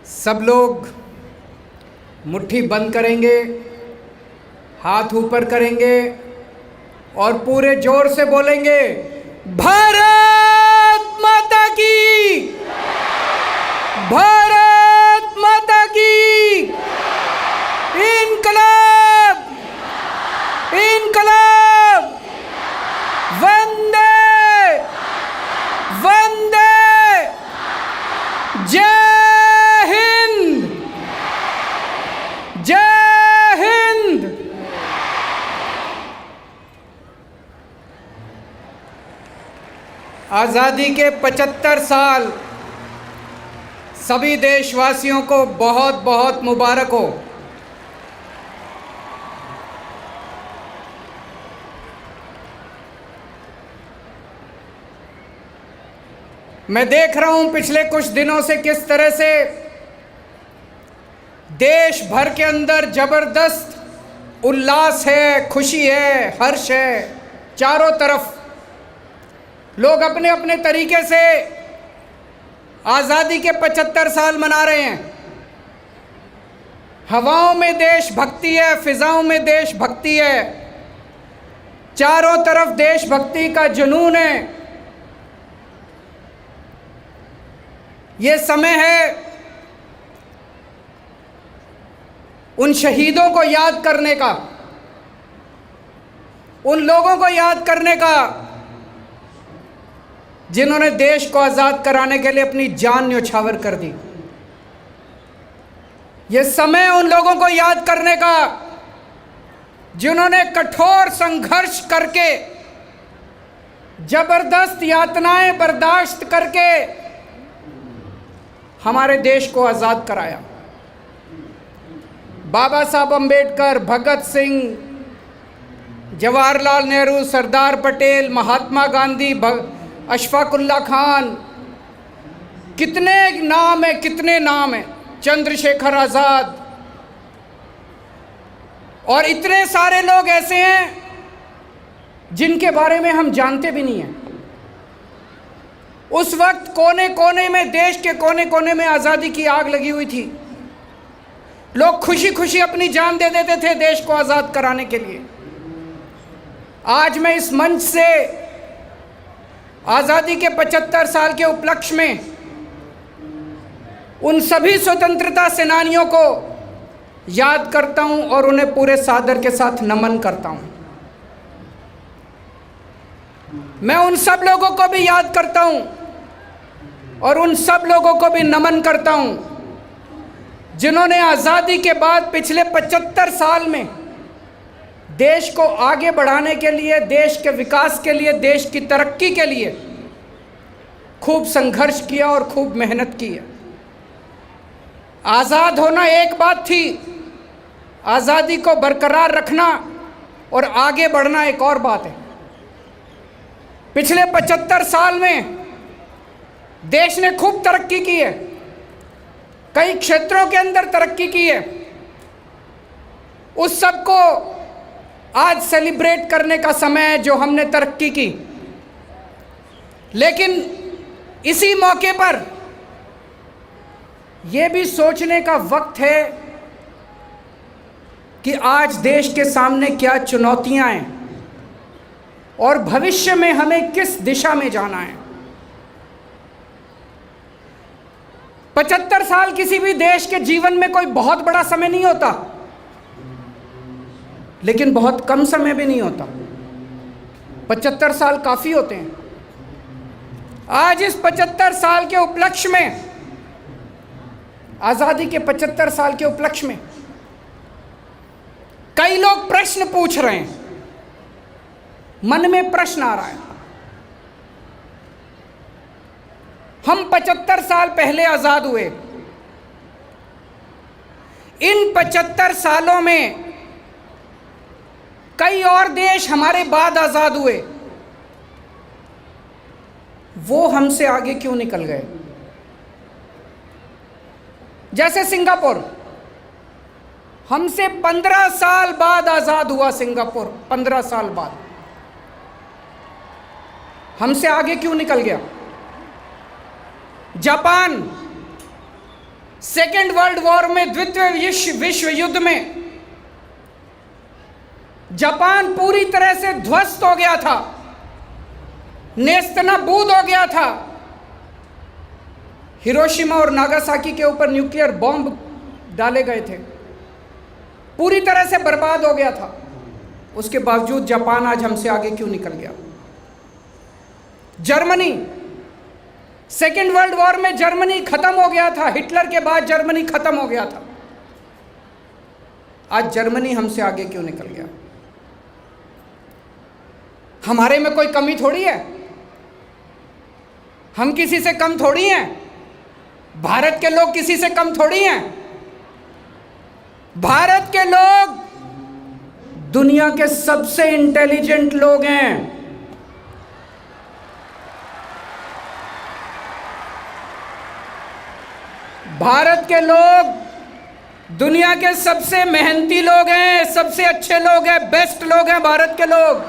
सब लोग मुट्ठी बंद करेंगे, हाथ ऊपर करेंगे और पूरे जोर से बोलेंगे, भारत माता की, भारत माता की, इनकलाब, इनकलाब, वंदे वंदे, जय हिंद, जय हिंद। आज़ादी के 75 साल सभी देशवासियों को बहुत बहुत मुबारक हो। मैं देख रहा हूं पिछले कुछ दिनों से किस तरह से देश भर के अंदर जबरदस्त उल्लास है, खुशी है, हर्ष है। चारों तरफ लोग अपने अपने तरीके से आज़ादी के 75 साल मना रहे हैं। हवाओं में देशभक्ति है, फिजाओं में देशभक्ति है, चारों तरफ देशभक्ति का जुनून है। ये समय है उन शहीदों को याद करने का, उन लोगों को याद करने का जिन्होंने देश को आज़ाद कराने के लिए अपनी जान न्यौछावर कर दी। ये समय उन लोगों को याद करने का जिन्होंने कठोर संघर्ष करके, जबरदस्त यातनाएं बर्दाश्त करके हमारे देश को आज़ाद कराया। बाबा साहब अम्बेडकर, भगत सिंह, जवाहरलाल नेहरू, सरदार पटेल, महात्मा गांधी, अशफाकुल्ला खान, कितने नाम हैं, कितने नाम हैं, चंद्रशेखर आज़ाद, और इतने सारे लोग ऐसे हैं जिनके बारे में हम जानते भी नहीं हैं। उस वक्त कोने कोने में, देश के कोने कोने में आज़ादी की आग लगी हुई थी। लोग खुशी खुशी अपनी जान दे देते थे देश को आज़ाद कराने के लिए। आज मैं इस मंच से आज़ादी के 75 साल के उपलक्ष्य में उन सभी स्वतंत्रता सेनानियों को याद करता हूं और उन्हें पूरे सादर के साथ नमन करता हूं। मैं उन सब लोगों को भी याद करता हूं और उन सब लोगों को भी नमन करता हूं जिन्होंने आज़ादी के बाद पिछले 75 साल में देश को आगे बढ़ाने के लिए, देश के विकास के लिए, देश की तरक्की के लिए खूब संघर्ष किया और खूब मेहनत की है। आज़ाद होना एक बात थी, आज़ादी को बरकरार रखना और आगे बढ़ना एक और बात है। पिछले 75 साल में देश ने खूब तरक्की की है, कई क्षेत्रों के अंदर तरक्की की है। उस सब को आज सेलिब्रेट करने का समय है जो हमने तरक्की की। लेकिन इसी मौके पर यह भी सोचने का वक्त है कि आज देश के सामने क्या चुनौतियां हैं और भविष्य में हमें किस दिशा में जाना है। 75 साल किसी भी देश के जीवन में कोई बहुत बड़ा समय नहीं होता, लेकिन बहुत कम समय भी नहीं होता। 75 साल काफ़ी होते हैं। आज इस 75 साल के उपलक्ष्य में, आज़ादी के 75 साल के उपलक्ष्य में कई लोग प्रश्न पूछ रहे हैं, मन में प्रश्न आ रहा है। हम 75 साल पहले आज़ाद हुए, इन 75 सालों में कई और देश हमारे बाद आज़ाद हुए, वो हमसे आगे क्यों निकल गए? जैसे सिंगापुर, हमसे 15 साल बाद आज़ाद हुआ सिंगापुर, 15 साल बाद हमसे आगे क्यों निकल गया? जापान सेकेंड वर्ल्ड वॉर में, द्वितीय विश्व युद्ध में जापान पूरी तरह से ध्वस्त हो गया था, नेस्तनाबूद हो गया था। हिरोशिमा और नागासाकी के ऊपर न्यूक्लियर बॉम्ब डाले गए थे, पूरी तरह से बर्बाद हो गया था। उसके बावजूद जापान आज हमसे आगे क्यों निकल गया? जर्मनी, सेकेंड वर्ल्ड वॉर में जर्मनी खत्म हो गया था, हिटलर के बाद जर्मनी खत्म हो गया था। आज जर्मनी हमसे आगे क्यों निकल गया? हमारे में कोई कमी थोड़ी है, हम किसी से कम थोड़ी हैं, भारत के लोग किसी से कम थोड़ी हैं। भारत के लोग दुनिया के सबसे इंटेलिजेंट लोग हैं। भारत के लोग दुनिया के सबसे मेहनती लोग हैं, सबसे अच्छे लोग हैं, बेस्ट लोग हैं भारत के लोग।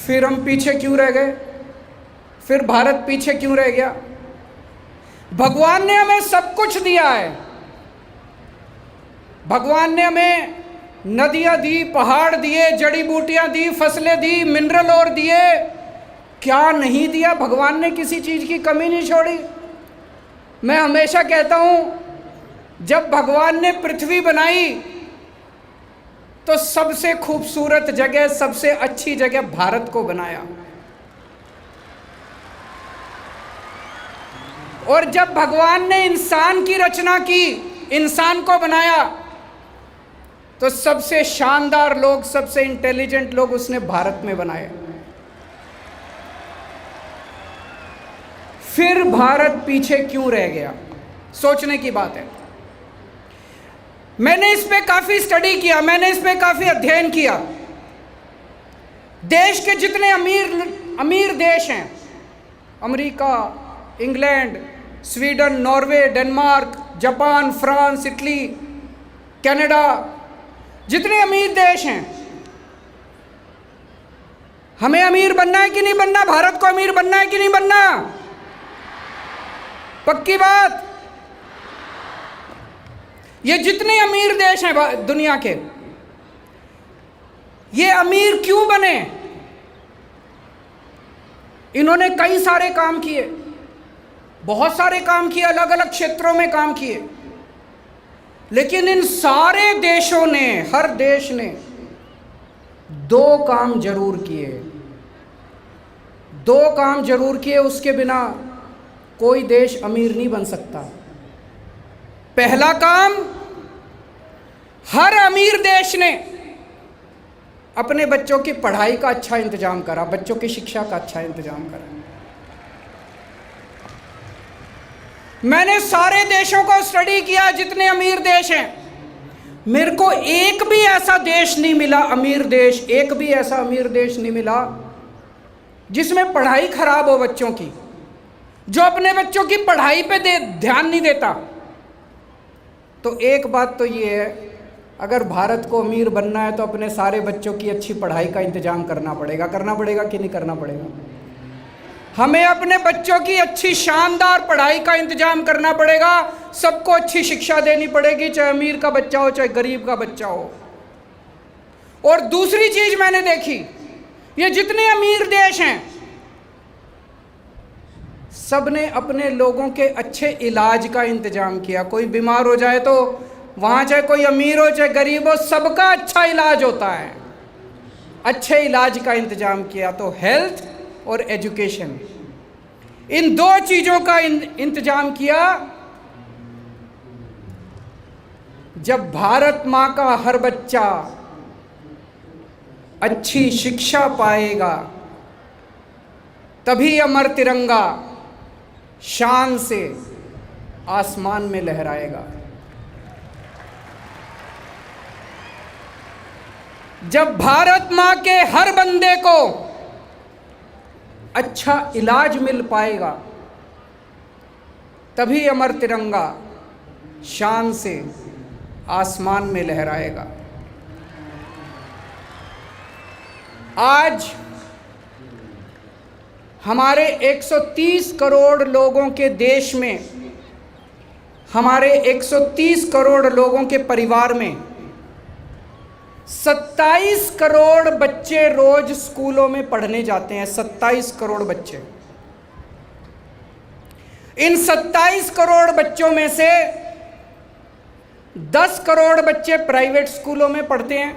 फिर हम पीछे क्यों रह गए? फिर भारत पीछे क्यों रह गया? भगवान ने हमें सब कुछ दिया है। भगवान ने हमें नदियां दी, पहाड़ दिए, जड़ी बूटियां दी, फसलें दी, मिनरल और दिए। क्या नहीं दिया? भगवान ने किसी चीज की कमी नहीं छोड़ी। मैं हमेशा कहता हूं, जब भगवान ने पृथ्वी बनाई तो सबसे खूबसूरत जगह, सबसे अच्छी जगह भारत को बनाया। और जब भगवान ने इंसान की रचना की, इंसान को बनाया, तो सबसे शानदार लोग, सबसे इंटेलिजेंट लोग उसने भारत में बनाए। फिर भारत पीछे क्यों रह गया? सोचने की बात है। मैंने इस पे काफी स्टडी किया, मैंने इस पे काफी अध्ययन किया। देश के जितने अमीर देश हैं, America, England, Sweden, Norway, Denmark, Japan, France, Italy, Canada, जितने अमीर देश हैं, हमें अमीर बनना है कि नहीं बनना? भारत को अमीर बनना है कि नहीं बनना? पक्की बात। ये जितने अमीर देश हैं दुनिया के, ये अमीर क्यों बने? इन्होंने कई सारे काम किए, बहुत सारे काम किए, अलग अलग क्षेत्रों में काम किए। लेकिन इन सारे देशों ने, हर देश ने दो काम जरूर किए, दो काम जरूर किए, उसके बिना कोई देश अमीर नहीं बन सकता। पहला काम, हर अमीर देश ने अपने बच्चों की पढ़ाई का अच्छा इंतजाम करा, बच्चों की शिक्षा का अच्छा इंतजाम करा। मैंने सारे देशों को स्टडी किया, जितने अमीर देश हैं। मेरे को एक भी ऐसा देश नहीं मिला, अमीर देश, एक भी ऐसा अमीर देश नहीं मिला जिसमें पढ़ाई खराब हो बच्चों की, जो अपने बच्चों की पढ़ाई पे ध्यान नहीं देता। तो एक बात तो ये है, अगर भारत को अमीर बनना है तो अपने सारे बच्चों की अच्छी पढ़ाई का इंतजाम करना पड़ेगा कि नहीं करना पड़ेगा? हमें अपने बच्चों की अच्छी शानदार पढ़ाई का इंतजाम करना पड़ेगा, सबको अच्छी शिक्षा देनी पड़ेगी, चाहे अमीर का बच्चा हो चाहे गरीब का बच्चा हो। और दूसरी चीज मैंने देखी, ये जितने अमीर देश हैं, सबने अपने लोगों के अच्छे इलाज का इंतजाम किया। कोई बीमार हो जाए तो वहाँ चाहे कोई अमीर हो चाहे गरीब हो, सबका अच्छा इलाज होता है। अच्छे इलाज का इंतजाम किया। तो हेल्थ और एजुकेशन, इन दो चीज़ों का इंतजाम किया। जब भारत माँ का हर बच्चा अच्छी शिक्षा पाएगा, तभी अमर तिरंगा शान से आसमान में लहराएगा। जब भारत माँ के हर बंदे को अच्छा इलाज मिल पाएगा, तभी अमर तिरंगा शान से आसमान में लहराएगा। आज हमारे 130 करोड़ लोगों के देश में, हमारे 130 करोड़ लोगों के परिवार में 27 करोड़ बच्चे रोज स्कूलों में पढ़ने जाते हैं। 27 करोड़ बच्चे। इन 27 करोड़ बच्चों में से 10 करोड़ बच्चे प्राइवेट स्कूलों में पढ़ते हैं,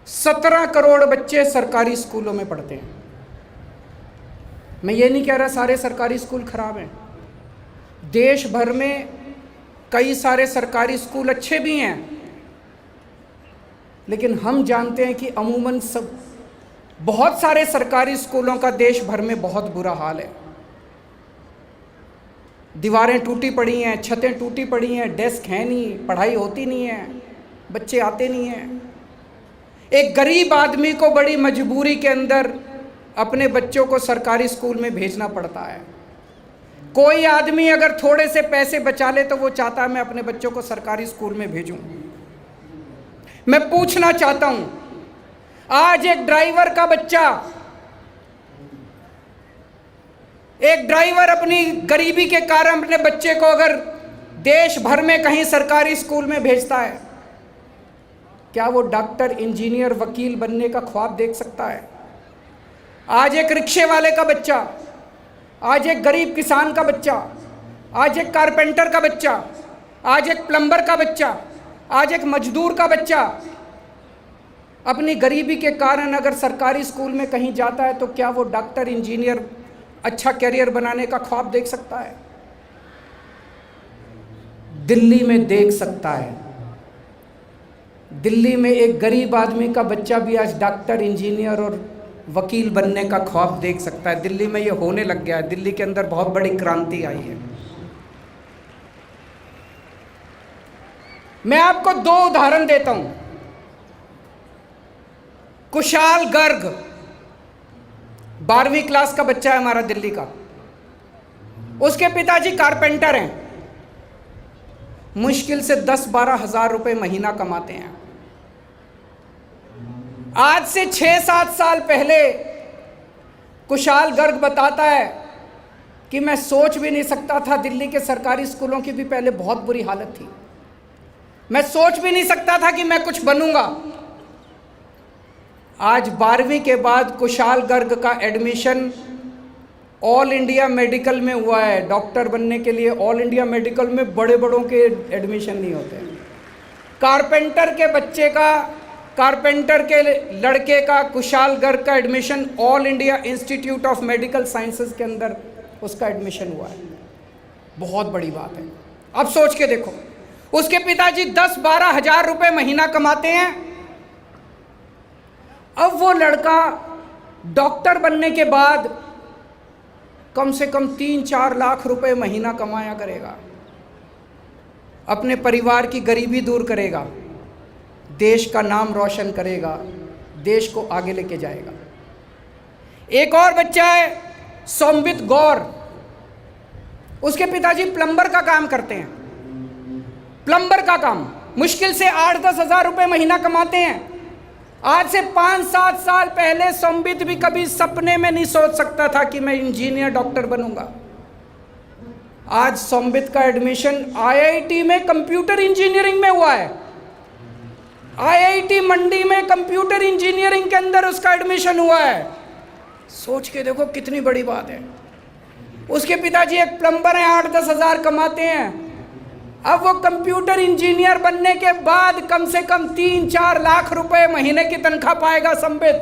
17 करोड़ बच्चे सरकारी स्कूलों में पढ़ते हैं। मैं ये नहीं कह रहा सारे सरकारी स्कूल खराब हैं। देश भर में कई सारे सरकारी स्कूल अच्छे भी हैं, लेकिन हम जानते हैं कि अमूमन बहुत सारे सरकारी स्कूलों का देश भर में बहुत बुरा हाल है। दीवारें टूटी पड़ी हैं, छतें टूटी पड़ी हैं, डेस्क है नहीं, पढ़ाई होती नहीं है, बच्चे आते नहीं हैं। एक गरीब आदमी को बड़ी मजबूरी के अंदर अपने बच्चों को सरकारी स्कूल में भेजना पड़ता है। कोई आदमी अगर थोड़े से पैसे बचा ले तो वो चाहता है मैं अपने बच्चों को सरकारी स्कूल में भेजूं। मैं पूछना चाहता हूं, आज एक ड्राइवर अपनी गरीबी के कारण अपने बच्चे को अगर देश भर में कहीं सरकारी स्कूल में भेजता है, क्या वो डॉक्टर, इंजीनियर, वकील बनने का ख्वाब देख सकता है? आज एक रिक्शे वाले का बच्चा, आज एक गरीब किसान का बच्चा, आज एक कारपेंटर का बच्चा, आज एक प्लम्बर का बच्चा, आज एक मजदूर का बच्चा अपनी गरीबी के कारण अगर सरकारी स्कूल में कहीं जाता है तो क्या वो डॉक्टर, इंजीनियर, अच्छा कैरियर बनाने का ख्वाब देख सकता है? दिल्ली में देख सकता है। दिल्ली में एक गरीब आदमी का बच्चा भी आज डॉक्टर, इंजीनियर और वकील बनने का ख्वाब देख सकता है। दिल्ली में ये होने लग गया है। दिल्ली के अंदर बहुत बड़ी क्रांति आई है। मैं आपको 2 उदाहरण देता हूं। कुशाल गर्ग 12वीं क्लास का बच्चा है हमारा दिल्ली का। उसके पिताजी कारपेंटर हैं, मुश्किल से 10-12 हज़ार रुपए महीना कमाते हैं। आज से 6-7 साल पहले कुशाल गर्ग बताता है कि मैं सोच भी नहीं सकता था, दिल्ली के सरकारी स्कूलों की भी पहले बहुत बुरी हालत थी, मैं सोच भी नहीं सकता था कि मैं कुछ बनूंगा। आज 12वीं के बाद कुशाल गर्ग का एडमिशन ऑल इंडिया मेडिकल में हुआ है। डॉक्टर बनने के लिए ऑल इंडिया मेडिकल में बड़े बड़ों के एडमिशन नहीं होते। कारपेंटर के लड़के का, कुशाल गर्ग का admission all India institute of medical sciences के अंदर उसका एडमिशन हुआ है। बहुत बड़ी बात है। अब सोच के देखो, उसके पिताजी 10-12 हज़ार रुपए महीना कमाते हैं। अब वो लड़का डॉक्टर बनने के बाद कम से कम 3-4 लाख रुपए महीना कमाया करेगा, अपने परिवार की गरीबी दूर करेगा, देश का नाम रोशन करेगा, देश को आगे लेके जाएगा। एक और बच्चा है सोमबित गौर, उसके पिताजी प्लम्बर का काम करते हैं। प्लम्बर का काम मुश्किल से 8-10 हज़ार रुपए महीना कमाते हैं। आज से 5-7 साल पहले सोमबित भी कभी सपने में नहीं सोच सकता था कि मैं इंजीनियर, डॉक्टर बनूंगा। आज सोमबित का एडमिशन IIT में कंप्यूटर इंजीनियरिंग में हुआ है। IIT मंडी में कंप्यूटर इंजीनियरिंग के अंदर उसका एडमिशन हुआ है। सोच के देखो कितनी बड़ी बात है। उसके पिताजी एक प्लम्बर हैं, 8-10 हज़ार कमाते हैं। अब वो कंप्यूटर इंजीनियर बनने के बाद कम से कम 3-4 लाख रुपए महीने की तनख्वाह पाएगा। संबित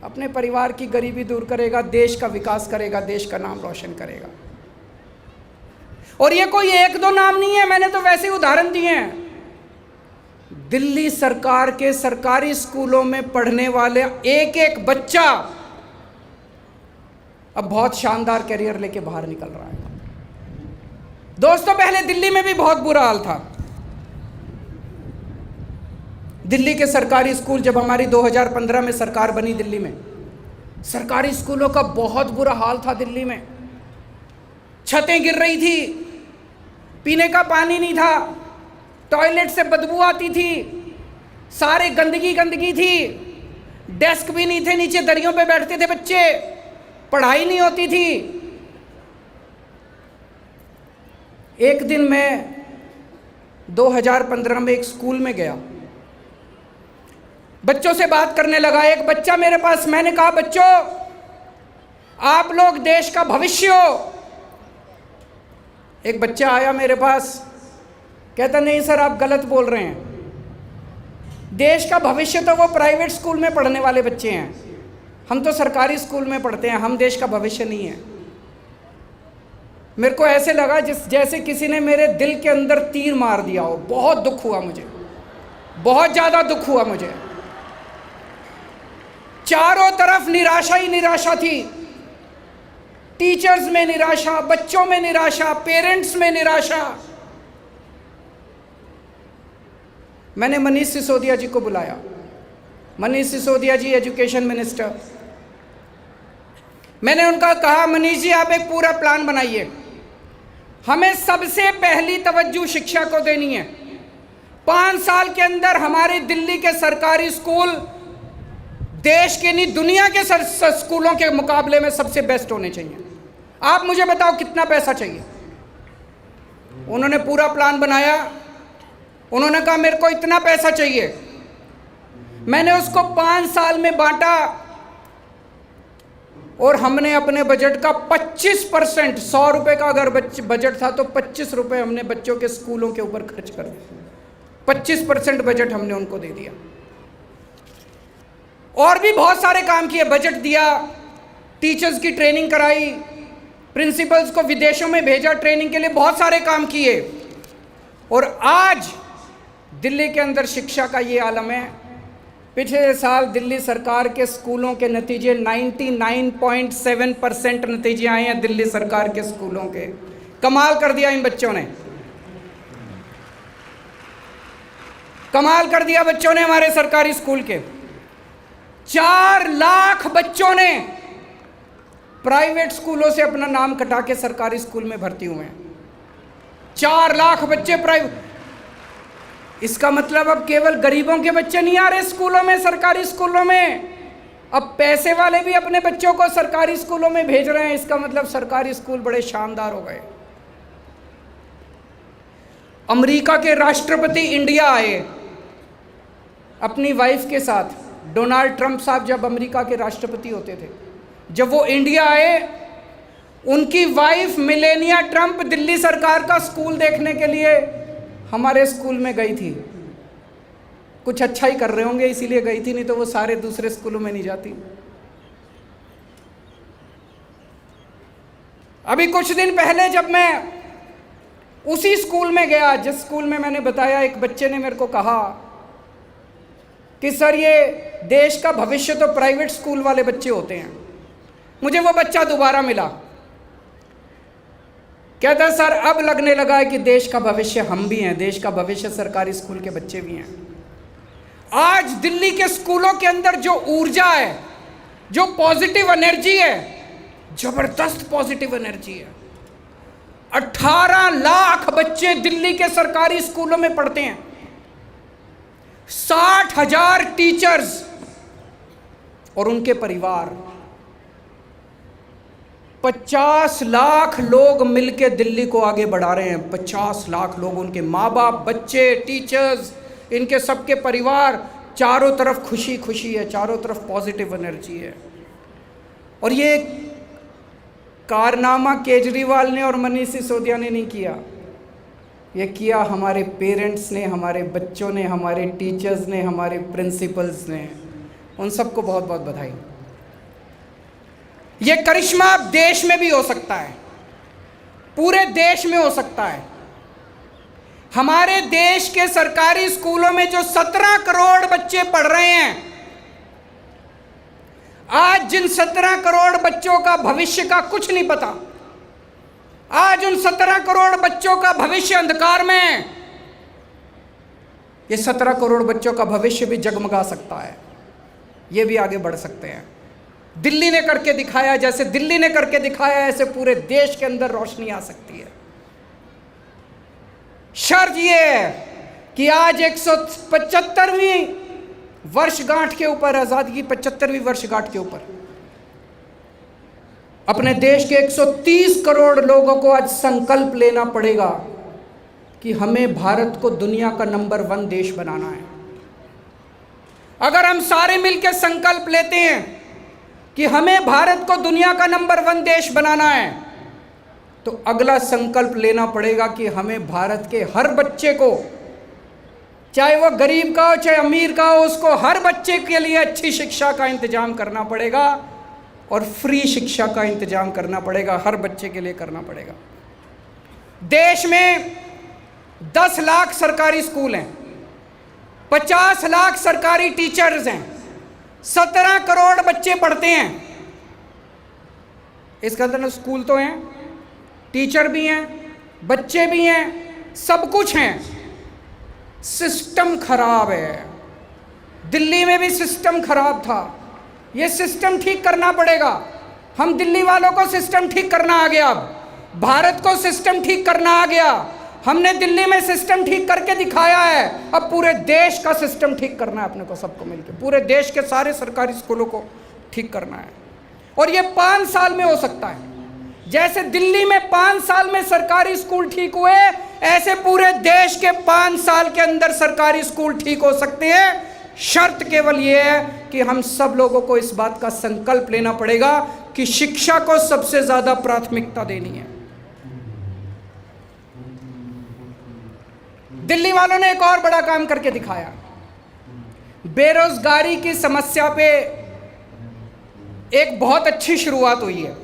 अपने परिवार की गरीबी दूर करेगा, देश का विकास करेगा, देश का नाम रोशन करेगा। और ये कोई 1-2 नाम नहीं है, मैंने तो वैसे ही उदाहरण दिए हैं। दिल्ली सरकार के सरकारी स्कूलों में पढ़ने वाले एक बच्चा अब बहुत शानदार कैरियर लेके बाहर निकल रहा है। दोस्तों, पहले दिल्ली में भी बहुत बुरा हाल था। दिल्ली के सरकारी स्कूल, जब हमारी 2015 में सरकार बनी दिल्ली में, सरकारी स्कूलों का बहुत बुरा हाल था। दिल्ली में छतें गिर रही थी, पीने का पानी नहीं था, टॉयलेट से बदबू आती थी, सारे गंदगी थी, डेस्क भी नहीं थे, नीचे दरियों पे बैठते थे बच्चे, पढ़ाई नहीं होती थी। एक दिन मैं 2015 में एक स्कूल में गया, बच्चों से बात करने लगा। एक बच्चा मेरे पास, मैंने कहा बच्चों आप लोग देश का भविष्य हो। एक बच्चा आया मेरे पास, कहता नहीं सर आप गलत बोल रहे हैं, देश का भविष्य तो वो प्राइवेट स्कूल में पढ़ने वाले बच्चे हैं, हम तो सरकारी स्कूल में पढ़ते हैं, हम देश का भविष्य नहीं है। मेरे को ऐसे लगा जैसे किसी ने मेरे दिल के अंदर तीर मार दिया हो। बहुत दुख हुआ मुझे, बहुत ज़्यादा दुख हुआ मुझे। चारों तरफ निराशा ही निराशा थी, टीचर्स में निराशा, बच्चों में निराशा, पेरेंट्स में निराशा। मैंने मनीष सिसोदिया जी को बुलाया। मनीष सिसोदिया जी एजुकेशन मिनिस्टर। मैंने उनका कहा मनीष जी आप एक पूरा प्लान बनाइए, हमें सबसे पहली तवज्जो शिक्षा को देनी है। 5 साल के अंदर हमारे दिल्ली के सरकारी स्कूल देश के नहीं दुनिया के स्कूलों के मुकाबले में सबसे बेस्ट होने चाहिए। आप मुझे बताओ कितना पैसा चाहिए। उन्होंने पूरा प्लान बनाया। उन्होंने कहा मेरे को इतना पैसा चाहिए। मैंने उसको 5 साल में बांटा और हमने अपने बजट का 25%, 100 रुपये का अगर बजट था तो 25 रुपये हमने बच्चों के स्कूलों के ऊपर खर्च कर दिया। 25% बजट हमने उनको दे दिया। और भी बहुत सारे काम किए, बजट दिया, टीचर्स की ट्रेनिंग कराई, प्रिंसिपल्स को विदेशों में भेजा ट्रेनिंग के लिए, बहुत सारे काम किए। और आज दिल्ली के अंदर शिक्षा का ये आलम है। पिछले साल दिल्ली सरकार के स्कूलों के नतीजे 99.7% नतीजे आए हैं दिल्ली सरकार के स्कूलों के। कमाल कर दिया इन बच्चों ने, कमाल कर दिया बच्चों ने हमारे सरकारी स्कूल के। 4 लाख बच्चों ने प्राइवेट स्कूलों से अपना नाम कटा के सरकारी स्कूल में भर्ती हुए हैं। 4 लाख बच्चे प्राइवेट। इसका मतलब अब केवल गरीबों के बच्चे नहीं आ रहे स्कूलों में, सरकारी स्कूलों में, अब पैसे वाले भी अपने बच्चों को सरकारी स्कूलों में भेज रहे हैं। इसका मतलब सरकारी स्कूल बड़े शानदार हो गए। अमेरिका के राष्ट्रपति इंडिया आए अपनी वाइफ के साथ। डोनाल्ड ट्रंप साहब जब अमेरिका के राष्ट्रपति होते थे, जब वो इंडिया आए, उनकी वाइफ मिलेनिया ट्रंप दिल्ली सरकार का स्कूल देखने के लिए हमारे स्कूल में गई थी। कुछ अच्छा ही कर रहे होंगे इसीलिए गई थी, नहीं तो वो सारे दूसरे स्कूलों में नहीं जाती। अभी कुछ दिन पहले जब मैं उसी स्कूल में गया जिस स्कूल में मैंने बताया, एक बच्चे ने मेरे को कहा कि सर ये देश का भविष्य तो प्राइवेट स्कूल वाले बच्चे होते हैं। मुझे वो बच्चा दोबारा मिला, कहता सर अब लगने लगा है कि देश का भविष्य हम भी हैं, देश का भविष्य सरकारी स्कूल के बच्चे भी हैं। आज दिल्ली के स्कूलों के अंदर जो ऊर्जा है, जो पॉजिटिव एनर्जी है, जबरदस्त पॉजिटिव एनर्जी है। 18 लाख बच्चे दिल्ली के सरकारी स्कूलों में पढ़ते हैं। 60,000 टीचर्स और उनके परिवार, 50 लाख लोग मिलकर दिल्ली को आगे बढ़ा रहे हैं। 50 लाख लोग, उनके माँ बाप, बच्चे, टीचर्स, इनके सबके परिवार, चारों तरफ खुशी खुशी है, चारों तरफ पॉजिटिव एनर्जी है। और ये कारनामा केजरीवाल ने और मनीष सिसोदिया ने नहीं किया, ये किया हमारे पेरेंट्स ने, हमारे बच्चों ने, हमारे टीचर्स ने, हमारे प्रिंसिपल्स ने। उन सबको बहुत बहुत बधाई। ये करिश्मा अब देश में भी हो सकता है, पूरे देश में हो सकता है। हमारे देश के सरकारी स्कूलों में जो 17 करोड़ बच्चे पढ़ रहे हैं, आज जिन 17 करोड़ बच्चों का भविष्य का कुछ नहीं पता, आज उन 17 करोड़ बच्चों का भविष्य अंधकार में है। ये 17 करोड़ बच्चों का भविष्य भी जगमगा सकता है, ये भी आगे बढ़ सकते हैं। दिल्ली ने करके दिखाया, जैसे दिल्ली ने करके दिखाया ऐसे पूरे देश के अंदर रोशनी आ सकती है। शर्त ये है कि आज 175वीं वर्षगांठ के ऊपर, आज़ादी की 75वीं वर्षगांठ के ऊपर अपने देश के 130 करोड़ लोगों को आज संकल्प लेना पड़ेगा कि हमें भारत को दुनिया का नंबर 1 देश बनाना है। अगर हम सारे मिलकर संकल्प लेते हैं कि हमें भारत को दुनिया का नंबर 1 देश बनाना है, तो अगला संकल्प लेना पड़ेगा कि हमें भारत के हर बच्चे को, चाहे वो गरीब का हो चाहे अमीर का हो, उसको हर बच्चे के लिए अच्छी शिक्षा का इंतजाम करना पड़ेगा और फ्री शिक्षा का इंतजाम करना पड़ेगा, हर बच्चे के लिए करना पड़ेगा। देश में 10 लाख सरकारी स्कूल हैं, 50 लाख सरकारी टीचर्स हैं, 17 करोड़ बच्चे पढ़ते हैं। इसका मतलब स्कूल तो हैं, टीचर भी हैं, बच्चे भी हैं, सब कुछ हैं। सिस्टम खराब है। दिल्ली में भी सिस्टम खराब था, ये सिस्टम ठीक करना पड़ेगा। हम दिल्ली वालों को सिस्टम ठीक करना आ गया, अब भारत को सिस्टम ठीक करना आ गया। हमने दिल्ली में सिस्टम ठीक करके दिखाया है, अब पूरे देश का सिस्टम ठीक करना है अपने को, सबको मिलकर पूरे देश के सारे सरकारी स्कूलों को ठीक करना है। और ये 5 साल में हो सकता है। जैसे दिल्ली में 5 साल में सरकारी स्कूल ठीक हुए, ऐसे पूरे देश के 5 साल के अंदर सरकारी स्कूल ठीक हो सकते हैं। शर्त केवल यह है कि हम सब लोगों को इस बात का संकल्प लेना पड़ेगा कि शिक्षा को सबसे ज्यादा प्राथमिकता देनी है। दिल्ली वालों ने एक और बड़ा काम करके दिखाया। बेरोजगारी की समस्या पे एक बहुत अच्छी शुरुआत हुई है।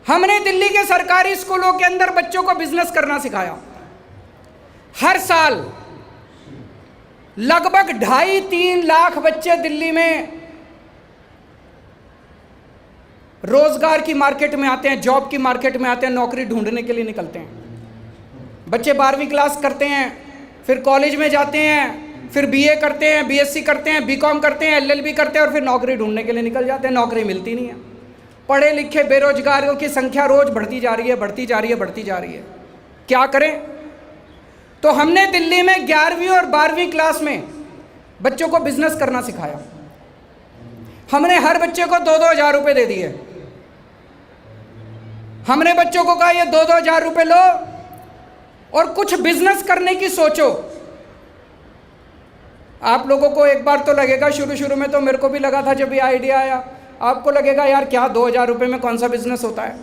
हमने दिल्ली के सरकारी स्कूलों के अंदर बच्चों को बिजनेस करना सिखाया। हर साल लगभग 2.5-3 लाख बच्चे दिल्ली में रोजगार की मार्केट में आते हैं, जॉब की मार्केट में आते हैं, नौकरी ढूंढने के लिए निकलते हैं। बच्चे 12वीं क्लास करते हैं, फिर कॉलेज में जाते हैं, फिर बीए करते हैं, बीएससी करते हैं, बीकॉम करते हैं, एलएलबी करते हैं और फिर नौकरी ढूंढने के लिए निकल जाते हैं। नौकरी मिलती नहीं है। पढ़े लिखे बेरोजगारों की संख्या रोज बढ़ती जा रही है, बढ़ती जा रही है, बढ़ती जा रही है। क्या करें? तो हमने दिल्ली में 11वीं और 12वीं क्लास में बच्चों को बिजनेस करना सिखाया। हमने हर बच्चे को 2-2 हज़ार रुपये दे दिए। हमने बच्चों को कहा ये 2-2 हज़ार रुपये लो और कुछ बिजनेस करने की सोचो। आप लोगों को एक बार तो लगेगा, शुरू में तो मेरे को भी लगा था जब ये आइडिया आया, आपको लगेगा यार क्या 2 हज़ार रुपये में कौन सा बिजनेस होता है।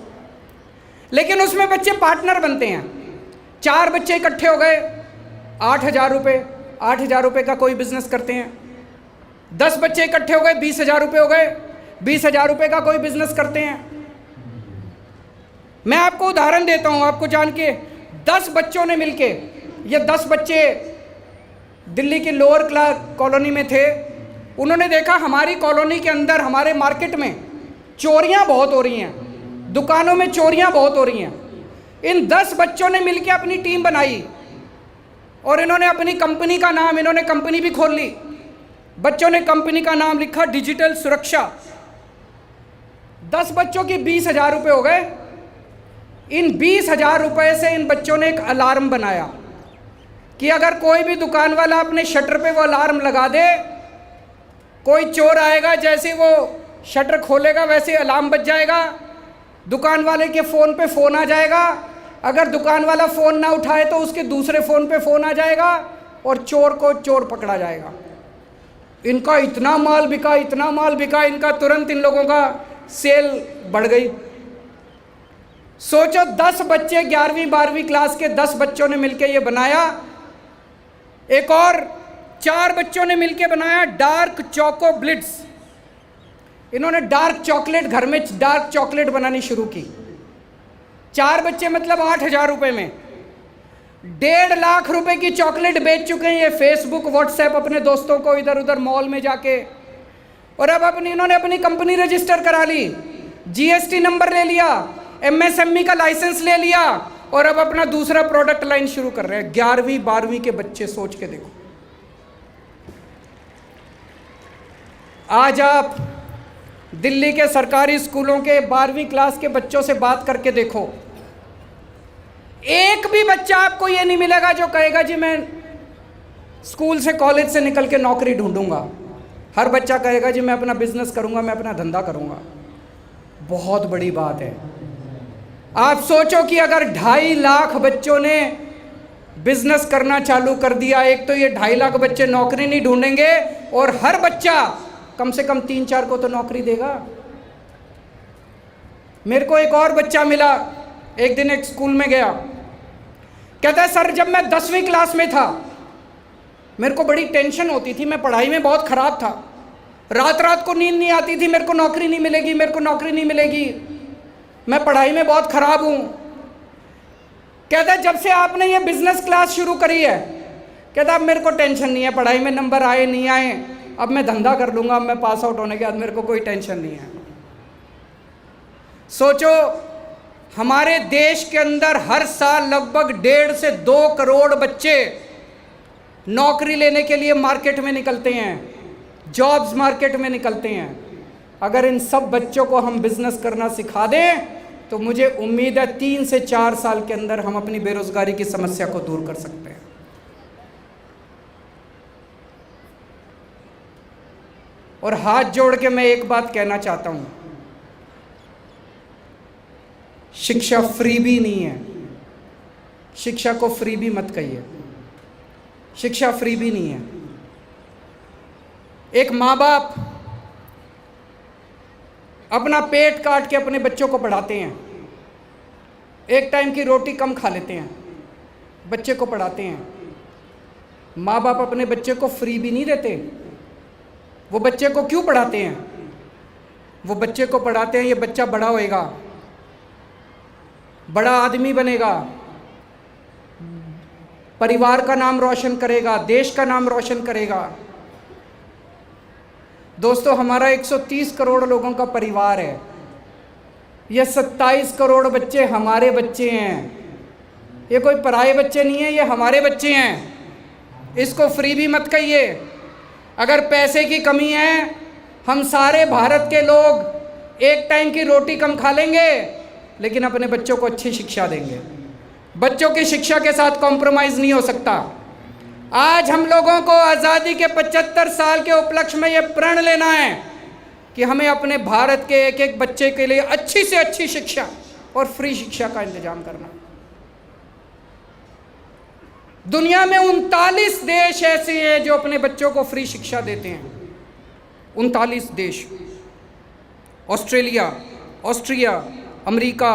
लेकिन उसमें बच्चे पार्टनर बनते हैं। 4 बच्चे इकट्ठे हो गए, 8 हज़ार रुपये, 8 हज़ार रुपये का कोई बिजनेस करते हैं। 10 बच्चे इकट्ठे हो गए, 20 हज़ार रुपये हो गए, 20 हज़ार रुपये का कोई बिजनेस करते हैं। मैं आपको उदाहरण देता हूं, आपको जान के 10 बच्चों ने मिलके, ये 10 बच्चे दिल्ली की लोअर क्लास कॉलोनी में थे। उन्होंने देखा हमारी कॉलोनी के अंदर, हमारे मार्केट में चोरियां बहुत हो रही हैं, दुकानों में चोरियां बहुत हो रही हैं। इन 10 बच्चों ने मिलकर अपनी टीम बनाई और इन्होंने अपनी कंपनी का नाम, इन्होंने कंपनी भी खोल ली। बच्चों ने कंपनी का नाम लिखा डिजिटल सुरक्षा। 10 बच्चों की 20 हज़ार रुपये हो गए। इन 20 हज़ार रुपये से इन बच्चों ने एक अलार्म बनाया कि अगर कोई भी दुकान वाला अपने शटर पे वो अलार्म लगा दे, कोई चोर आएगा, जैसे वो शटर खोलेगा वैसे अलार्म बज जाएगा, दुकान वाले के फ़ोन पे फ़ोन आ जाएगा। अगर दुकान वाला फ़ोन ना उठाए तो उसके दूसरे फ़ोन पे फ़ोन आ जाएगा और चोर को चोर पकड़ा जाएगा। इनका इतना माल बिका, इतना माल बिका, इनका तुरंत इन लोगों का सेल बढ़ गई। सोचो 10 बच्चे, 11वीं 12वीं क्लास के 10 बच्चों ने मिलकर ये बनाया। एक और 4 बच्चों ने मिलकर बनाया डार्क चोको ब्लिट्स। इन्होंने डार्क चॉकलेट, घर में डार्क चॉकलेट बनानी शुरू की। 4 बच्चे मतलब 8 हज़ार रुपये में 1.5 लाख रुपए की चॉकलेट बेच चुके हैं ये फेसबुक व्हाट्सएप अपने दोस्तों को इधर उधर मॉल में जाके। और अब इन्होंने अपनी कंपनी रजिस्टर करा ली, जीएसटी नंबर ले लिया, एमएसएमई का लाइसेंस ले लिया और अब अपना दूसरा प्रोडक्ट लाइन शुरू कर रहे हैं। 11वीं 12वीं के बच्चे, सोच के देखो। आज आप दिल्ली के सरकारी स्कूलों के 12वीं क्लास के बच्चों से बात करके देखो, एक भी बच्चा आपको ये नहीं मिलेगा जो कहेगा जी मैं स्कूल से कॉलेज से निकल के नौकरी ढूंढूंगा। हर बच्चा कहेगा जी मैं अपना बिजनेस करूँगा, मैं अपना धंधा करूँगा। बहुत बड़ी बात है। आप सोचो कि अगर 2.5 लाख बच्चों ने बिजनेस करना चालू कर दिया, एक तो ये 2.5 लाख बच्चे नौकरी नहीं ढूंढेंगे और हर बच्चा कम से कम 3-4 को तो नौकरी देगा। मेरे को एक और बच्चा मिला, एक दिन एक स्कूल में गया, कहता है सर जब मैं 10वीं क्लास में था मेरे को बड़ी टेंशन होती थी, मैं पढ़ाई में बहुत ख़राब था, रात रात को नींद नहीं आती थी, मेरे को नौकरी नहीं मिलेगी, मेरे को नौकरी नहीं मिलेगी, मैं पढ़ाई में बहुत ख़राब हूँ। कहता है जब से आपने ये बिज़नेस क्लास शुरू करी है, कहता अब मेरे को टेंशन नहीं है, पढ़ाई में नंबर आए नहीं आए, अब मैं धंधा कर लूँगा, अब मैं पास आउट होने के बाद मेरे को कोई टेंशन नहीं है। सोचो हमारे देश के अंदर हर साल लगभग 1.5 से 2 करोड़ बच्चे नौकरी लेने के लिए मार्केट में निकलते हैं, जॉब्स मार्केट में निकलते हैं। अगर इन सब बच्चों को हम बिजनेस करना सिखा दें तो मुझे उम्मीद है 3 से 4 साल के अंदर हम अपनी बेरोजगारी की समस्या को दूर कर सकते हैं। और हाथ जोड़ के मैं एक बात कहना चाहता हूं, शिक्षा फ्री भी नहीं है। शिक्षा को फ्री भी मत कहिए, शिक्षा फ्री भी नहीं है। एक माँ बाप अपना पेट काट के अपने बच्चों को पढ़ाते हैं, एक टाइम की रोटी कम खा लेते हैं, बच्चे को पढ़ाते हैं। माँ बाप अपने बच्चे को फ्री भी नहीं देते। वो बच्चे को क्यों पढ़ाते हैं? वो बच्चे को पढ़ाते हैं ये बच्चा बड़ा होएगा, बड़ा आदमी बनेगा, परिवार का नाम रोशन करेगा, देश का नाम रोशन करेगा। दोस्तों हमारा 130 करोड़ लोगों का परिवार है, ये 27 करोड़ बच्चे हमारे बच्चे हैं। ये कोई पराये बच्चे नहीं हैं, ये हमारे बच्चे हैं। इसको फ्री भी मत कहिए। अगर पैसे की कमी है, हम सारे भारत के लोग एक टाइम की रोटी कम खा लेंगे लेकिन अपने बच्चों को अच्छी शिक्षा देंगे। बच्चों की शिक्षा के साथ कॉम्प्रोमाइज़ नहीं हो सकता। आज हम लोगों को आज़ादी के 75 साल के उपलक्ष्य में यह प्रण लेना है कि हमें अपने भारत के एक एक बच्चे के लिए अच्छी से अच्छी शिक्षा और फ्री शिक्षा का इंतजाम करना। दुनिया में 39 देश ऐसे हैं जो अपने बच्चों को फ्री शिक्षा देते हैं। 39 देश, Australia, Austria, America,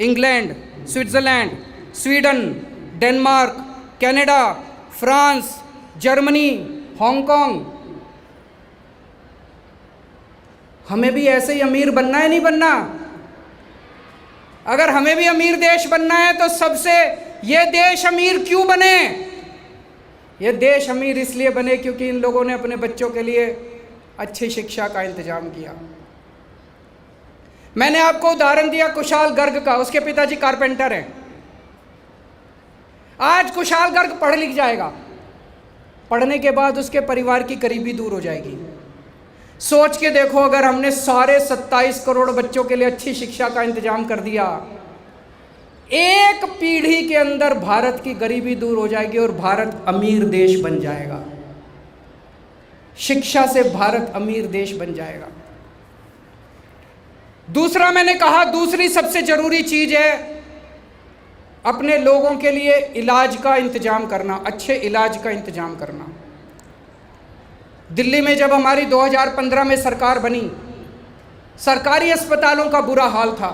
England, Switzerland, Sweden, Denmark, Canada, France, Germany, Hong Kong. हमें भी ऐसे ही अमीर बनना है, नहीं बनना? अगर हमें भी अमीर देश बनना है तो सबसे ये देश अमीर क्यों बने? ये देश अमीर इसलिए बने क्योंकि इन लोगों ने अपने बच्चों के लिए अच्छी शिक्षा का इंतजाम किया। मैंने आपको उदाहरण दिया कुशाल गर्ग का, उसके पिताजी कारपेंटर हैं। आज कुशाल गर्ग पढ़ लिख जाएगा, पढ़ने के बाद उसके परिवार की गरीबी दूर हो जाएगी। सोच के देखो, अगर हमने सारे 27 करोड़ बच्चों के लिए अच्छी शिक्षा का इंतजाम कर दिया, एक पीढ़ी के अंदर भारत की गरीबी दूर हो जाएगी और भारत अमीर देश बन जाएगा। शिक्षा से भारत अमीर देश बन जाएगा। दूसरा मैंने कहा, दूसरी सबसे जरूरी चीज है अपने लोगों के लिए इलाज का इंतजाम करना, अच्छे इलाज का इंतजाम करना। दिल्ली में जब हमारी 2015 में सरकार बनी, सरकारी अस्पतालों का बुरा हाल था।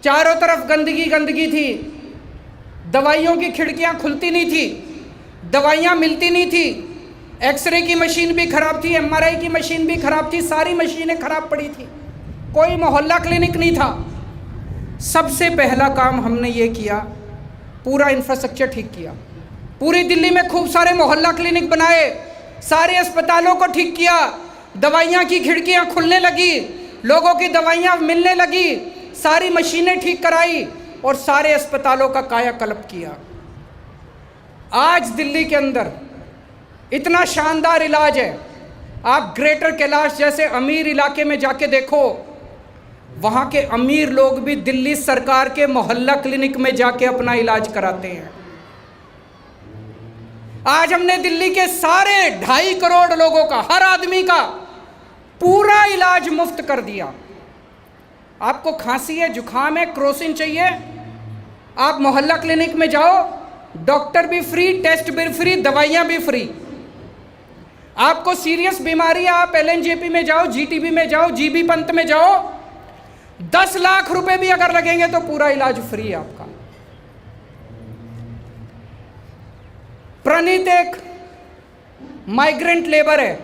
चारों तरफ गंदगी गंदगी थी, दवाइयों की खिड़कियां खुलती नहीं थी, दवाइयां मिलती नहीं थी, एक्सरे की मशीन भी खराब थी, एमआरआई की मशीन भी खराब थी, सारी मशीनें खराब पड़ी थी, कोई मोहल्ला क्लिनिक नहीं था। सबसे पहला काम हमने ये किया, पूरा इंफ्रास्ट्रक्चर ठीक किया। पूरी दिल्ली में खूब सारे मोहल्ला क्लिनिक बनाए, सारे अस्पतालों को ठीक किया, दवाइयाँ की खिड़कियाँ खुलने लगी, लोगों की दवाइयाँ मिलने लगी, सारी मशीनें ठीक कराई और सारे अस्पतालों का कायाकल्प किया। आज दिल्ली के अंदर इतना शानदार इलाज है। आप ग्रेटर कैलाश जैसे अमीर इलाके में जाके देखो, वहाँ के अमीर लोग भी दिल्ली सरकार के मोहल्ला क्लिनिक में जाके अपना इलाज कराते हैं। आज हमने दिल्ली के सारे 2.5 करोड़ लोगों का, हर आदमी का पूरा इलाज मुफ्त कर दिया। आपको खांसी है, जुखाम है, क्रोसिन चाहिए, आप मोहल्ला क्लिनिक में जाओ, डॉक्टर भी फ्री, टेस्ट भी फ्री, दवाइयाँ भी फ्री। आपको सीरियस बीमारी है, आप LNJP में जाओ, GTB में जाओ, GB पंत में जाओ, 10 लाख रुपए भी अगर लगेंगे तो पूरा इलाज फ्री है आपका। प्रणीत एक माइग्रेंट लेबर है,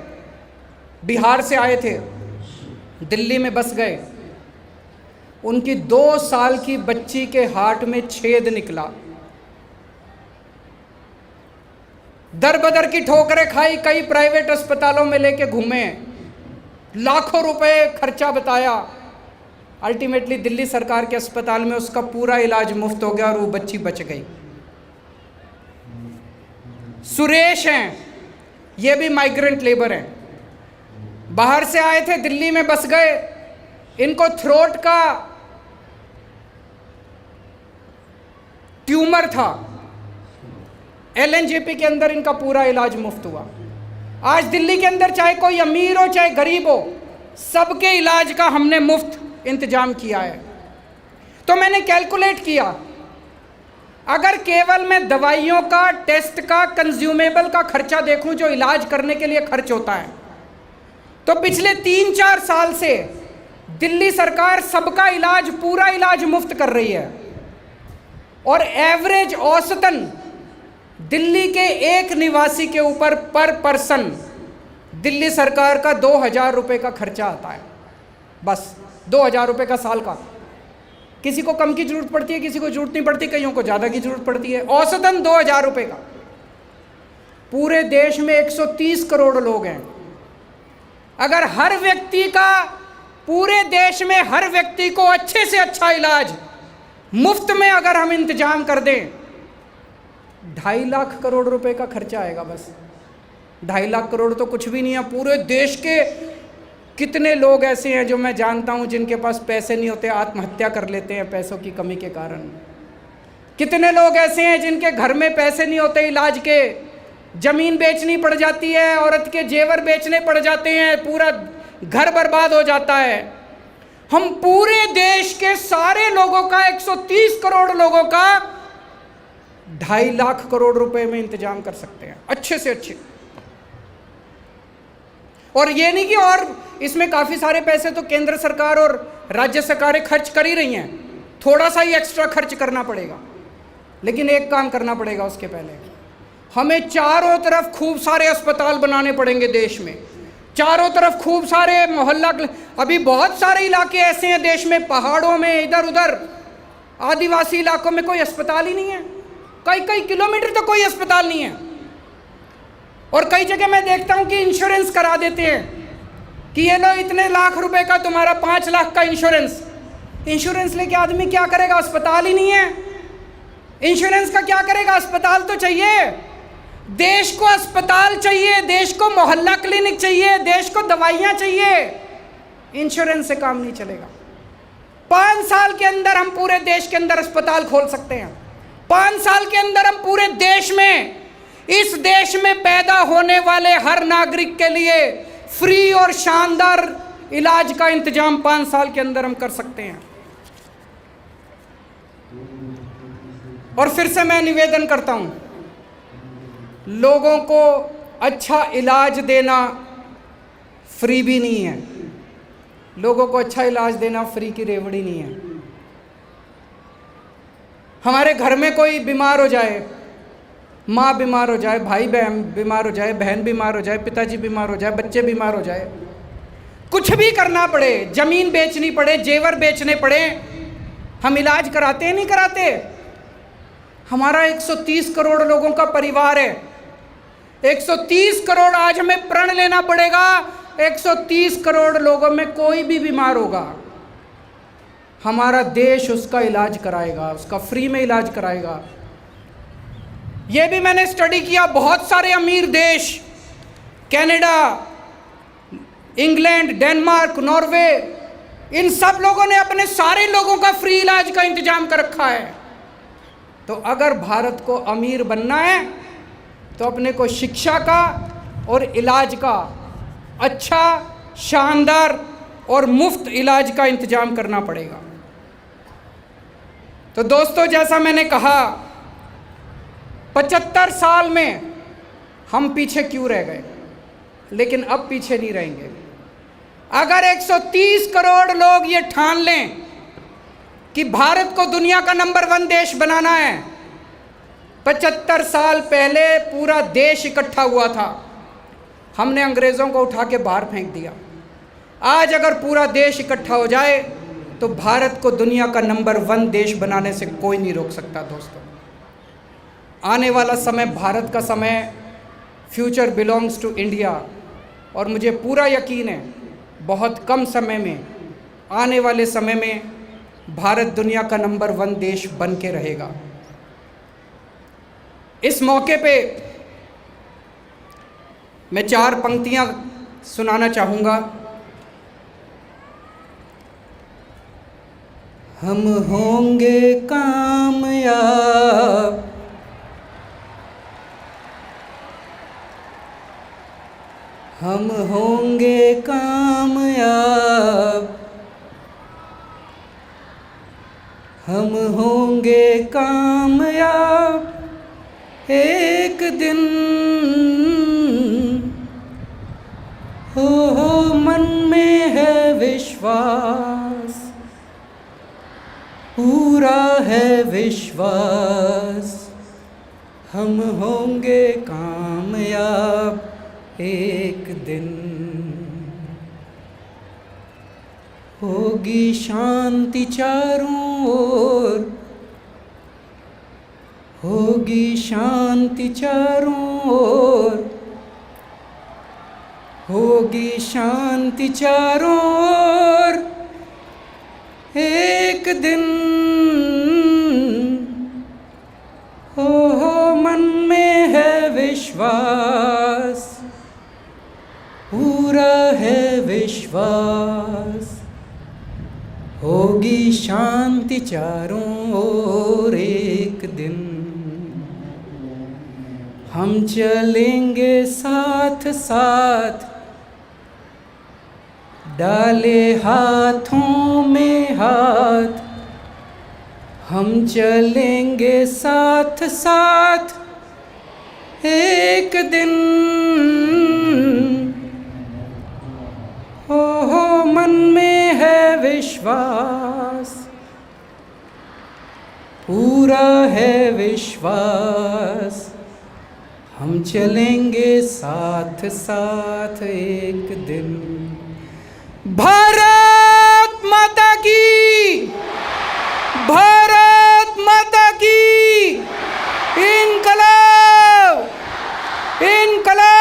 बिहार से आए थे, दिल्ली में बस गए। उनकी 2 साल की बच्ची के हार्ट में छेद निकला, दर बदर की ठोकरें खाई, कई प्राइवेट अस्पतालों में लेके घूमे, लाखों रुपए खर्चा बताया। अल्टीमेटली दिल्ली सरकार के अस्पताल में उसका पूरा इलाज मुफ्त हो गया और वो बच्ची बच गई। सुरेश हैं, ये भी माइग्रेंट लेबर हैं, बाहर से आए थे, दिल्ली में बस गए। इनको थ्रोट का ट्यूमर था, LNJP के अंदर इनका पूरा इलाज मुफ्त हुआ। आज दिल्ली के अंदर चाहे कोई अमीर हो चाहे गरीब हो, सबके इलाज का हमने मुफ्त इंतजाम किया है। तो मैंने कैलकुलेट किया, अगर केवल मैं दवाइयों का, टेस्ट का, कंज्यूमेबल का खर्चा देखूं जो इलाज करने के लिए खर्च होता है, तो पिछले 3-4 साल से दिल्ली सरकार सबका इलाज, पूरा इलाज मुफ्त कर रही है। और एवरेज औसतन दिल्ली के एक निवासी के ऊपर पर पर्सन दिल्ली सरकार का 2,000 रुपये का खर्चा आता है, बस 2,000 रुपये का साल का। किसी को कम की जरूरत पड़ती है, किसी को जरूरत नहीं पड़ती, कईयों को ज़्यादा की जरूरत पड़ती है। औसतन 2,000 रुपये का। पूरे देश में 130 करोड़ लोग हैं। अगर हर व्यक्ति का, पूरे देश में हर व्यक्ति को अच्छे से अच्छा इलाज मुफ्त में अगर हम इंतजाम कर दें, 2.5 लाख करोड़ रुपए का खर्चा आएगा बस। 2.5 लाख करोड़ तो कुछ भी नहीं है। पूरे देश के कितने लोग ऐसे हैं जो मैं जानता हूं जिनके पास पैसे नहीं होते, आत्महत्या कर लेते हैं पैसों की कमी के कारण। कितने लोग ऐसे हैं जिनके घर में पैसे नहीं होते इलाज के, जमीन बेचनी पड़ जाती है, औरत के जेवर बेचने पड़ जाते हैं, पूरा घर बर्बाद हो जाता है। हम पूरे देश के सारे लोगों का, 130 करोड़ लोगों का 2.5 लाख करोड़ रुपए में इंतजाम कर सकते हैं, अच्छे से अच्छे। और ये नहीं कि और इसमें काफी सारे पैसे तो केंद्र सरकार और राज्य सरकारें खर्च कर ही रही हैं, थोड़ा सा ही एक्स्ट्रा खर्च करना पड़ेगा। लेकिन एक काम करना पड़ेगा उसके पहले, हमें चारों तरफ खूब सारे अस्पताल बनाने पड़ेंगे देश में, चारों तरफ खूब सारे मोहल्ला। अभी बहुत सारे इलाके ऐसे हैं देश में, पहाड़ों में, इधर उधर आदिवासी इलाकों में कोई अस्पताल ही नहीं है, कई किलोमीटर तो कोई अस्पताल नहीं है। और कई जगह मैं देखता हूं कि इंश्योरेंस करा देते हैं कि ये लो इतने लाख रुपए का तुम्हारा 5 लाख का इंश्योरेंस। इंश्योरेंस लेके आदमी क्या करेगा, अस्पताल ही नहीं है। इंश्योरेंस का क्या करेगा, अस्पताल तो चाहिए। देश को अस्पताल चाहिए, देश को मोहल्ला क्लिनिक चाहिए, देश को दवाइयां चाहिए। इंश्योरेंस से काम नहीं चलेगा। 5 साल के अंदर हम पूरे देश के अंदर अस्पताल खोल सकते हैं। 5 साल के अंदर हम पूरे देश में, इस देश में पैदा होने वाले हर नागरिक के लिए फ्री और शानदार इलाज का इंतजाम 5 साल के अंदर हम कर सकते हैं। और फिर से मैं निवेदन करता हूं, लोगों को अच्छा इलाज देना फ्री भी नहीं है। लोगों को अच्छा इलाज देना फ्री की रेवड़ी नहीं है। हमारे घर में कोई बीमार हो जाए, माँ बीमार हो जाए, भाई बहन बीमार हो जाए, बहन बीमार हो जाए, पिताजी बीमार हो जाए, बच्चे बीमार हो जाए, कुछ भी करना पड़े, जमीन बेचनी पड़े, जेवर बेचने पड़े, हम इलाज कराते हैं नहीं कराते? हमारा 130 करोड़ लोगों का परिवार है। 130 करोड़, आज हमें प्रण लेना पड़ेगा, 130 करोड़ लोगों में कोई भी बीमार होगा, हमारा देश उसका इलाज कराएगा, उसका फ्री में इलाज कराएगा। ये भी मैंने स्टडी किया, बहुत सारे अमीर देश, कनाडा, इंग्लैंड, डेनमार्क, नॉर्वे, इन सब लोगों ने अपने सारे लोगों का फ्री इलाज का इंतजाम कर रखा है। तो अगर भारत को अमीर बनना है तो अपने को शिक्षा का और इलाज का अच्छा, शानदार और मुफ्त इलाज का इंतजाम करना पड़ेगा। तो दोस्तों, जैसा मैंने कहा, 75 साल में हम पीछे क्यों रह गए, लेकिन अब पीछे नहीं रहेंगे। अगर 130 करोड़ लोग ये ठान लें कि भारत को दुनिया का नंबर 1 देश बनाना है, 75 साल पहले पूरा देश इकट्ठा हुआ था, हमने अंग्रेज़ों को उठा के बाहर फेंक दिया। आज अगर पूरा देश इकट्ठा हो जाए तो भारत को दुनिया का नंबर 1 देश बनाने से कोई नहीं रोक सकता। दोस्तों, आने वाला समय भारत का समय, फ्यूचर बिलोंग्स टू इंडिया, और मुझे पूरा यकीन है बहुत कम समय में, आने वाले समय में भारत दुनिया का नंबर 1 देश बन के रहेगा। इस मौके पे मैं 4 पंक्तियां सुनाना चाहूँगा। हम होंगे कामयाब, हम होंगे कामयाब, हम होंगे कामयाब एक दिन। हो मन में है विश्वास, पूरा है विश्वास, हम होंगे कामयाब एक दिन। होगी शांति चारों ओर, होगी शांति चारों ओर, होगी शांति चारों ओर एक दिन। हो मन में है विश्वास, पूरा है विश्वास, होगी शांति चारों ओर एक दिन। हम चलेंगे साथ साथ, डाले हाथों में हाथ, हम चलेंगे साथ साथ एक दिन। हो मन में है विश्वास, पूरा है विश्वास, हम चलेंगे साथ साथ एक दिन। भारत माता की, भारत माता की, इनकलाब, इनकलाब।